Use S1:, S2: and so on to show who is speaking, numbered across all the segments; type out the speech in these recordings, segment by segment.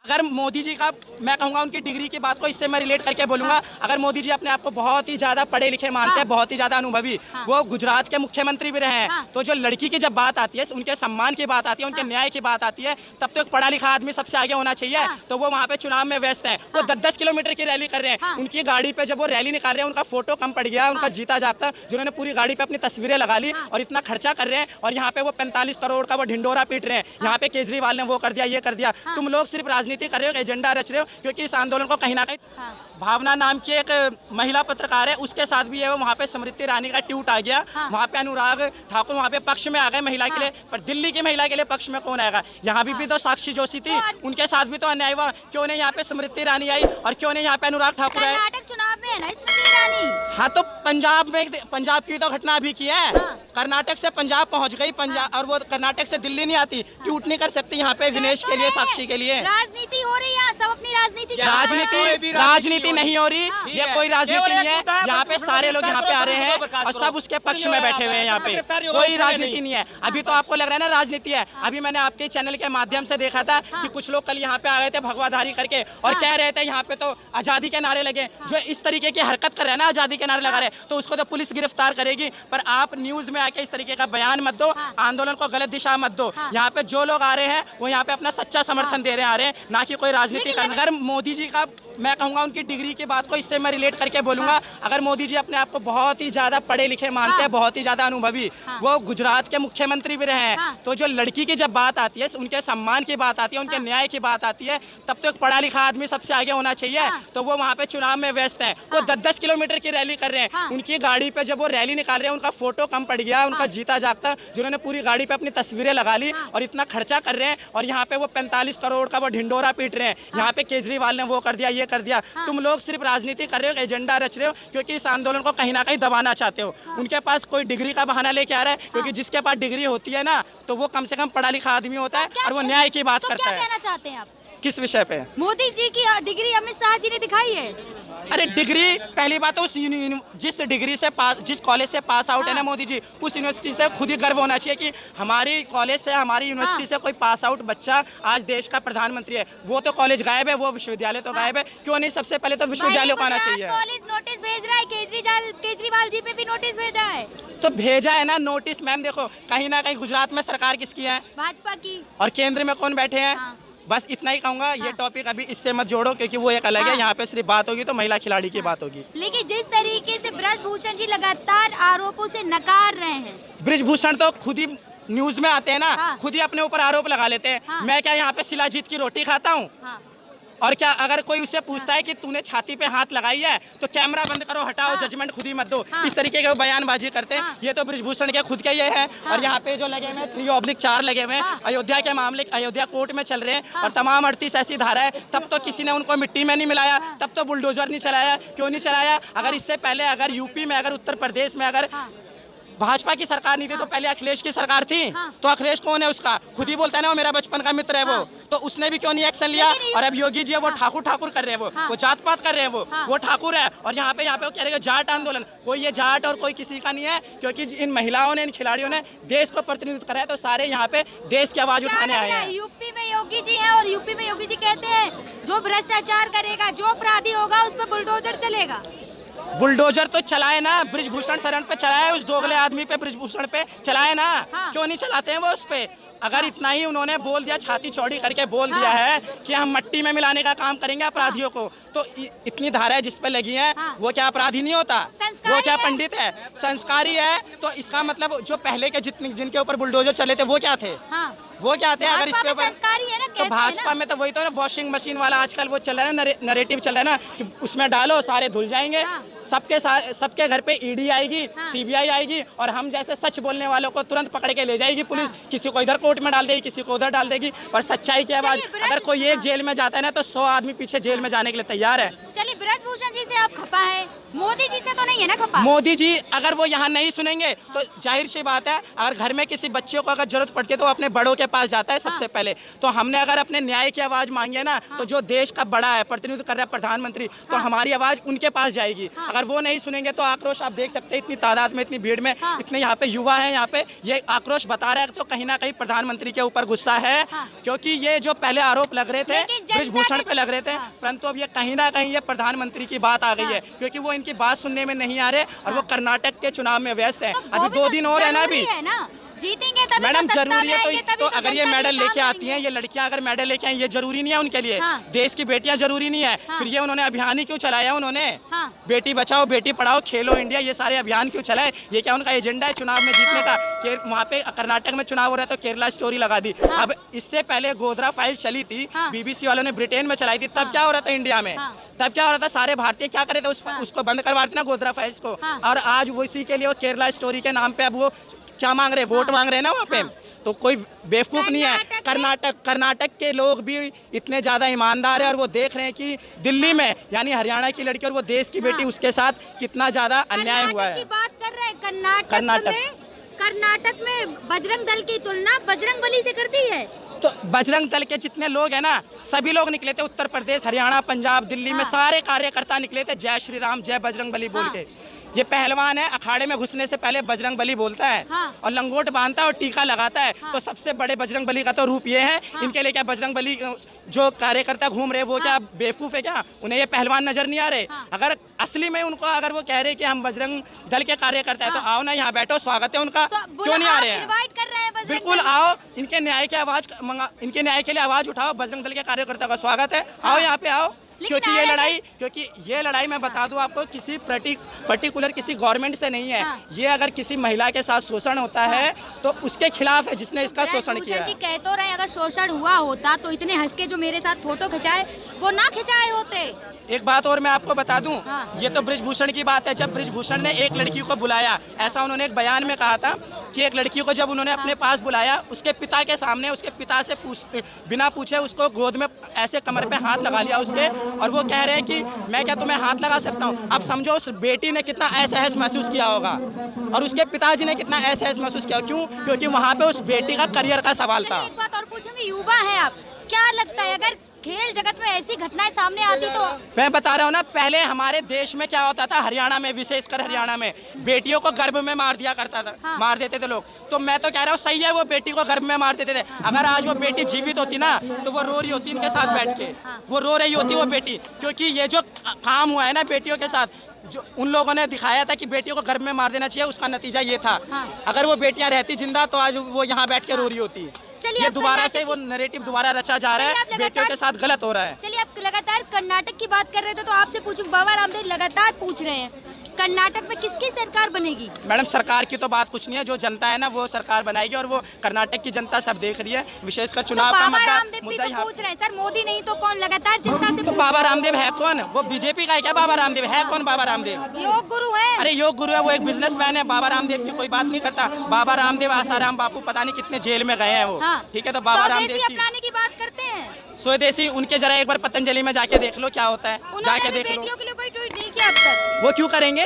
S1: अगर मोदी जी का, मैं कहूँगा उनकी डिग्री की बात को इससे मैं रिलेट करके बोलूँगा, अगर मोदी जी अपने आप को बहुत ही ज़्यादा पढ़े लिखे मानते हैं, बहुत ही ज़्यादा अनुभवी, वो गुजरात के मुख्यमंत्री भी रहे हैं, तो जो लड़की की जब बात आती है, उनके सम्मान की बात आती है, उनके न्याय की बात आती है, तब तो एक पढ़ा लिखा आदमी सबसे आगे होना चाहिए। तो वो वहाँ पे चुनाव में व्यस्त हैं, वो 10-10 किलोमीटर की रैली कर रहे हैं, उनकी गाड़ी पे जब वो रैली निकाल रहे हैं, उनका फोटो कम पड़ गया, उनका जीता जागता, जिन्होंने पूरी गाड़ी पे अपनी तस्वीरें लगा ली और इतना खर्चा कर रहे हैं, और यहाँ पे वो 45 करोड़ का वो ढिंडोरा पीट रहे हैं, यहाँ पे केजरीवाल ने वो कर दिया, ये कर दिया। तुम लोग सिर्फ राजनीति कर रहे हो, एजेंडा रच रहे हो, क्योंकि इस आंदोलन को कहीं ना कहीं भावना नाम की एक महिला पत्रकार है, उसके साथ भी है, वहाँ पे स्मृति ईरानी का ट्वीट आ गया, वहाँ पे अनुराग ठाकुर वहाँ पे पक्ष में आ गए महिला के लिए, पर दिल्ली की महिला के लिए पक्ष में कौन आएगा? यहाँ भी तो साक्षी जोशी थी, उनके साथ भी तो अन्याय हुआ, क्यों नहीं यहाँ पे स्मृति ईरानी आई और क्यों नहीं यहाँ पे अनुराग ठाकुर आए?
S2: कर्नाटक चुनाव में है ना स्मृति ईरानी।
S1: हाँ, तो पंजाब की तो घटना अभी की है, कर्नाटक से पंजाब पहुँच गई, पंजाब, और वो कर्नाटक से दिल्ली नहीं आती, ट्वीट नहीं कर सकती यहाँ पे विनेश के लिए, साक्षी के लिए।
S2: राजनीति हो रही है, सब अपनी
S1: राजनीति नहीं हो रही, ये कोई राजनीति नहीं है, यहाँ पे सारे लोग यहाँ पे आ रहे हैं और सब उसके पक्ष में बैठे हुए हैं, यहाँ पे कोई राजनीति नहीं है। अभी तो आपको लग रहा है ना राजनीति है, अभी मैंने आपके चैनल के माध्यम से देखा था कि कुछ लोग कल यहाँ पे आ गए थे भगवाधारी करके और कह रहे थे यहाँ पे तो आजादी के नारे लगे, जो इस तरीके की हरकत कर रहे हैं ना, आजादी के नारे लगा रहे हैं, तो उसको तो पुलिस गिरफ्तार करेगी, पर आप न्यूज में आके इस तरीके का बयान मत दो, आंदोलन को गलत दिशा मत दो। यहाँ पे जो लोग आ रहे हैं वो यहाँ पे अपना सच्चा समर्थन दे रहे आ रहे हैं, ना कि कोई राजनीति करना। अगर मोदी जी का, मैं कहूँगा उनकी डिग्री की बात को इससे मैं रिलेट करके बोलूँगा, अगर मोदी जी अपने आप को बहुत ही ज़्यादा पढ़े लिखे मानते हैं, बहुत ही ज़्यादा अनुभवी, वो गुजरात के मुख्यमंत्री भी रहे हैं, तो जो लड़की की जब बात आती है, उनके सम्मान की बात आती है, उनके न्याय की बात आती है, तब तो एक पढ़ा लिखा आदमी सबसे आगे होना चाहिए। तो वो वहाँ पे चुनाव में व्यस्त हैं, वो 10-10 किलोमीटर की रैली कर रहे हैं, उनकी गाड़ी पे जब वो रैली निकाल रहे हैं, उनका फोटो कम पड़ गया, उनका जीता जागता, जिन्होंने पूरी गाड़ी पे अपनी तस्वीरें लगा ली और इतना खर्चा कर रहे हैं, और यहाँ पे वो 45 करोड़ का वो ढिंडोरा पीट रहे हैं, यहाँ पे केजरीवाल ने वो कर दिया, ये कर दिया। तुम लोग सिर्फ राजनीति कर रहे हो, एजेंडा रच रहे हो, क्योंकि इस आंदोलन को कहीं ना कहीं दबाना चाहते हो। उनके पास कोई डिग्री का बहाना लेके आ रहा है, क्योंकि जिसके पास डिग्री होती है ना, तो वो कम से कम पढ़ा लिखा आदमी होता है और वो न्याय की बात करता है।
S2: क्या कहना चाहते हैं आप
S1: किस विषय पे?
S2: मोदी जी की डिग्री अमित शाह जी ने दिखाई है।
S1: अरे डिग्री, पहली बात तो जिस डिग्री से जिस कॉलेज से पास आउट है ना मोदी जी, उस यूनिवर्सिटी से खुद ही गर्व होना चाहिए कि हमारी कॉलेज से, हमारी यूनिवर्सिटी से कोई पास आउट बच्चा आज देश का प्रधानमंत्री है। वो तो कॉलेज गायब है, वो विश्वविद्यालय तो गायब है, क्यों नहीं सबसे पहले तो विश्वविद्यालय को आना चाहिए।
S2: कॉलेज नोटिस भेज रहा है, केजरीवाल जी पे भी नोटिस भेजा है,
S1: तो भेजा है ना नोटिस। मैम देखो, कहीं ना कहीं गुजरात में सरकार किसकी है?
S2: भाजपा की।
S1: और केंद्र में कौन बैठे हैं? बस इतना ही कहूँगा। ये टॉपिक अभी इससे मत जोड़ो, क्योंकि वो एक अलग है, यहाँ पे सिर्फ बात होगी तो महिला खिलाड़ी की बात होगी।
S2: लेकिन जिस तरीके से ब्रजभूषण जी लगातार आरोपों से नकार रहे हैं,
S1: ब्रजभूषण तो खुद ही न्यूज में आते हैं ना, खुद ही अपने ऊपर आरोप लगा लेते हैं। मैं क्या यहाँ पे शिलाजीत की रोटी खाता हूँ? और क्या अगर कोई उससे पूछता है कि तूने छाती पे हाथ लगाई है, तो कैमरा बंद करो, हटाओ, जजमेंट खुद ही मत दो। इस तरीके के बयानबाजी करते हैं। ये तो ब्रजभूषण के खुद के ये है। और यहाँ पे जो लगे हुए हैं 3/4 लगे हुए हैं, अयोध्या के मामले, अयोध्या कोर्ट में चल रहे हैं, और तमाम 38 ऐसी धारा है। तब तो किसी ने उनको मिट्टी में नहीं मिलाया, तब तो बुलडोजर नहीं चलाया। क्यों नहीं चलाया? अगर इससे पहले, अगर यूपी में, अगर उत्तर प्रदेश में अगर भाजपा की सरकार नहीं थी, तो पहले अखिलेश की सरकार थी। तो अखिलेश कौन है? उसका खुद ही बोलता है ना, वो मेरा बचपन का मित्र है वो। तो उसने भी क्यों नहीं एक्शन लिया? और अब योगी जी है, वो ठाकुर कर रहे हैं, वो जात पात कर रहे हैं, वो ठाकुर है। और यहाँ पे वो कह रहे हैं जाट आंदोलन। कोई ये जाट और कोई किसी का नहीं है, क्योंकि इन महिलाओं ने, इन खिलाड़ियों ने देश को प्रतिनिधित्व करा है, तो सारे यहाँ पे देश की आवाज उठाने आए हैं।
S2: यूपी में योगी जी है, और यूपी में योगी जी कहते हैं जो भ्रष्टाचार करेगा, जो अपराधी होगा, उस पर बुलडोजर चलेगा।
S1: बुलडोजर तो चलाए ना, ब्रजभूषण शरण पे चलाए, उस दोगले आदमी पे, ब्रजभूषण पे चलाए ना। क्यों नहीं चलाते हैं वो उस पे? अगर इतना ही उन्होंने बोल दिया, छाती चौड़ी करके बोल दिया है कि हम मट्टी में मिलाने का काम करेंगे अपराधियों को, तो इतनी धाराएं जिस पे लगी हैं, वो क्या अपराधी नहीं होता? वो क्या पंडित है? संस्कारी है। तो इसका मतलब जो पहले के जिनके ऊपर बुलडोजर चले थे, वो क्या थे? वो क्या थे? अगर इसके ऊपर तो भाजपा में तो वही तो ना, वॉशिंग मशीन वाला आजकल वो चल रहा है ना, नरेटिव चल रहा है ना, कि उसमें डालो सारे धुल जाएंगे। सबके घर पे ईडी आएगी, सीबीआई आएगी, और हम जैसे सच बोलने वालों को तुरंत पकड़ के ले जाएगी पुलिस। किसी को इधर कोर्ट में डाल देगी, किसी को उधर डाल देगी। पर सच्चाई की आवाज, अगर कोई एक जेल में जाता है ना, तो 100 आदमी पीछे जेल में जाने के लिए तैयार है।
S2: ब्रजभूषण जी से आप खपा है, मोदी जी से तो नहीं है ना खपा?
S1: मोदी जी अगर वो यहाँ नहीं सुनेंगे तो जाहिर सी बात है, अगर घर में किसी बच्चे को अगर जरूरत पड़ती है तो वो अपने बड़ों के पास जाता है सबसे पहले। तो हमने अगर अपने न्याय की आवाज मांगी है ना, तो जो देश का बड़ा है, प्रतिनिधित्व कर रहा है प्रधानमंत्री, तो हमारी आवाज उनके पास जाएगी। अगर वो नहीं सुनेंगे तो आक्रोश आप देख सकते हैं, इतनी तादाद में, इतनी भीड़ में, इतने यहाँ पे युवा है, यहाँ पे ये आक्रोश बता रहा है, तो कहीं ना कहीं प्रधानमंत्री के ऊपर गुस्सा है। क्योंकि ये जो पहले आरोप लग रहे थे ब्रजभूषण पे लग रहे थे, परंतु अब ये कहीं ना कहीं ये प्रधानमंत्री की बात आ गई है, क्योंकि वो इनकी बात सुनने में नहीं आ रहे और वो कर्नाटक के चुनाव में व्यस्त है। अभी 2 दिन और है ना, अभी
S2: जीतेंगे तभी
S1: मैडम
S2: तो
S1: जरूरी है। तो अगर
S2: जनता
S1: ये
S2: के
S1: मेडल
S2: काम
S1: लेके आती
S2: करेंगे।
S1: हैं, ये लड़कियां अगर मेडल लेके आई, ये जरूरी नहीं है उनके लिए? देश की बेटियां जरूरी नहीं है? फिर ये उन्होंने अभियान ही क्यों चलाया? उन्होंने बेटी बचाओ, बेटी पढ़ाओ, खेलो इंडिया, ये सारे अभियान क्यों चलाए? ये क्या उनका एजेंडा है चुनाव में जीतने का? वहाँ पे कर्नाटक में चुनाव हो रहा है तो केरला स्टोरी लगा दी। अब इससे पहले गोधरा फाइल्स चली थी, BBC वालों ने ब्रिटेन में चलाई थी, तब क्या हो रहा था इंडिया में? तब क्या हो रहा था? सारे भारतीय क्या कर रहे थे? उसको बंद करवा रहे थे ना, गोधरा फाइल्स को। और आज वो इसी के लिए केरला स्टोरी के नाम पे अब वो क्या मांग रहे? वोट मांग रहे हैं ना वहाँ पे। तो कोई बेवकूफ नहीं है। कर्नाटक के लोग भी इतने ज्यादा ईमानदार है और वो देख रहे हैं कि दिल्ली में यानी हरियाणा की लड़की और वो देश की बेटी, उसके साथ कितना ज्यादा अन्याय हुआ है।
S2: की बात कर रहे हैं कर्नाटक में बजरंग दल की तुलना बजरंग बली से करती है।
S1: तो बजरंग दल के जितने लोग हैं ना, सभी लोग निकले थे, उत्तर प्रदेश, हरियाणा, पंजाब, दिल्ली में सारे कार्यकर्ता निकले थे, जय श्री राम, जय बजरंग बली बोल के। ये पहलवान है, अखाड़े में घुसने से पहले बजरंग बली बोलता है और लंगोट बांधता है और टीका लगाता है। तो सबसे बड़े बजरंग बली का तो रूप ये है। इनके लिए क्या बजरंग बली जो कार्यकर्ता घूम रहे वो क्या बेवकूफ है क्या? उन्हें ये पहलवान नजर नहीं आ रहे? अगर असली में उनको अगर वो कह रहे कि हम बजरंग दल के कार्यकर्ता है, तो आओ ना, यहाँ बैठो, स्वागत है उनका। क्यों नहीं आ रहे हैं? बिल्कुल आओ, इनके न्याय की आवाज इनके न्याय के लिए आवाज उठाओ। बजरंग दल के कार्यकर्ता का स्वागत है, आओ यहाँ पे आओ। क्योंकि ये लड़ाई मैं बता दूं आपको, किसी पर्टिकुलर किसी गवर्नमेंट से नहीं है। ये अगर किसी महिला के साथ शोषण होता है तो उसके खिलाफ है, जिसने इसका शोषण किया है।
S2: कह तो रहे अगर शोषण हुआ होता तो इतने हंस के जो मेरे साथ फोटो खिंचाए वो ना खिंचाए होते।
S1: एक बात और मैं आपको बता दूं, ये तो ब्रजभूषण की बात है। जब ब्रजभूषण ने एक लड़की को बुलाया, ऐसा उन्होंने एक बयान में कहा था कि एक लड़की को जब उन्होंने अपने पास बुलाया, उसके पिता के सामने, उसके पिता से बिना पूछे उसको गोद में ऐसे कमर पे हाथ लगा लिया उसके, और वो कह रहे हैं कि मैं क्या तुम्हें हाथ लगा सकता हूँ? अब समझो उस बेटी ने कितना असहज महसूस किया होगा और उसके पिताजी ने कितना असहज महसूस किया। क्यों? क्योंकि वहाँ पे उस बेटी का करियर का सवाल था।
S2: एक बात और पूछूंगी, युवा है आप, क्या लगता है अगर खेल जगत में ऐसी घटनाएं सामने आती तो?
S1: मैं बता रहा हूँ ना, पहले हमारे देश में क्या होता था, हरियाणा में, विशेषकर हरियाणा में बेटियों को गर्भ में मार दिया करता था, मार देते थे लोग। तो मैं तो कह रहा हूँ सही है, वो बेटी को गर्भ में मार देते थे। अगर आज वो बेटी जीवित होती ना, तो वो रो रही होती इनके साथ बैठ के, वो रो रही होती वो बेटी। क्योंकि ये जो काम हुआ है ना बेटियों के साथ, जो उन लोगों ने दिखाया था कि बेटियों को गर्भ में मार देना चाहिए, उसका नतीजा ये था। अगर वो बेटियां रहती जिंदा तो आज वो यहाँ बैठ के रो रही होती। ये दोबारा से वो नैरेटिव दोबारा रचा जा रहा है, बेटियों के साथ गलत हो रहा है।
S2: चलिए, आप लगातार कर्नाटक की बात कर रहे थे तो आपसे पूछूं, बाबा रामदेव लगातार पूछ रहे हैं कर्नाटक में किसकी सरकार बनेगी? मैडम सरकार की तो बात कुछ नहीं है, जो जनता है ना वो सरकार बनाएगी और वो कर्नाटक की जनता सब देख रही है, विशेषकर चुनाव का मुद्दा पूछ रहे हैं। सर मोदी नहीं तो कौन? लगातार जनता से
S1: तो बाबा रामदेव है कौन? वो बीजेपी का है क्या? बाबा रामदेव है कौन? बाबा रामदेव
S2: योग गुरु है।
S1: अरे योग गुरु है, वो एक बिजनेसमैन है। बाबा रामदेव की कोई बात नहीं करता। बाबा रामदेव, आसाराम बापू पता नहीं कितने जेल में गए हैं वो, ठीक है? तो बाबा रामदेव
S2: अपनाने की बात करते हैं,
S1: स्वदेशी उनके जरा एक बार पतंजलि में जाके देख लो क्या होता है, जाके देख लो।
S2: बेटियों के लिए कोई ट्वीट नहीं किया अब तक।
S1: वो क्यों करेंगे?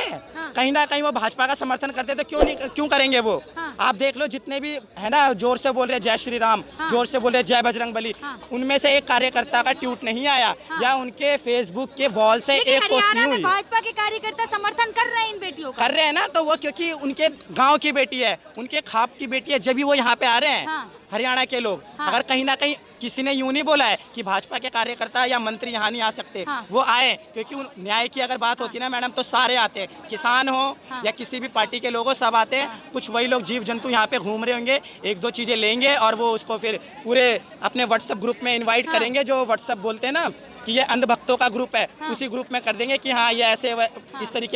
S1: कहीं ना कहीं वो भाजपा का समर्थन करते तो क्यों करेंगे वो? आप देख लो, जितने भी है ना जोर से बोल रहे जय श्री राम, जोर से बोल रहे जय बजरंग बली, उनमें से एक कार्यकर्ता का ट्वीट नहीं आया या उनके फेसबुक के वॉल से एक पोस्ट नहीं हुई।
S2: भाजपा के कार्यकर्ता समर्थन कर रहे हैं इन बेटियों का।
S1: कर रहे हैं ना, तो वो क्योंकि उनके गाँव की बेटी है, उनके खाप की बेटी है, जब भी वो यहाँ पे आ रहे हैं हरियाणा के लोग। अगर कहीं ना कहीं किसी ने यूं नहीं बोला है कि भाजपा के कार्यकर्ता या मंत्री यहाँ नहीं आ सकते, वो आए, क्योंकि न्याय की अगर बात होती है ना मैडम, तो सारे आते हैं, किसान हो या किसी भी पार्टी के लोग हो, सब आते हैं। कुछ वही लोग जीव जंतु यहाँ पे घूम रहे होंगे, एक दो चीजें लेंगे और वो उसको फिर पूरे अपने व्हाट्सएप ग्रुप में इन्वाइट करेंगे, जो व्हाट्सएप बोलते हैं ना कि ये अंधभक्तों का ग्रुप है, उसी ग्रुप में कर देंगे कि हाँ ये ऐसे इस तरीके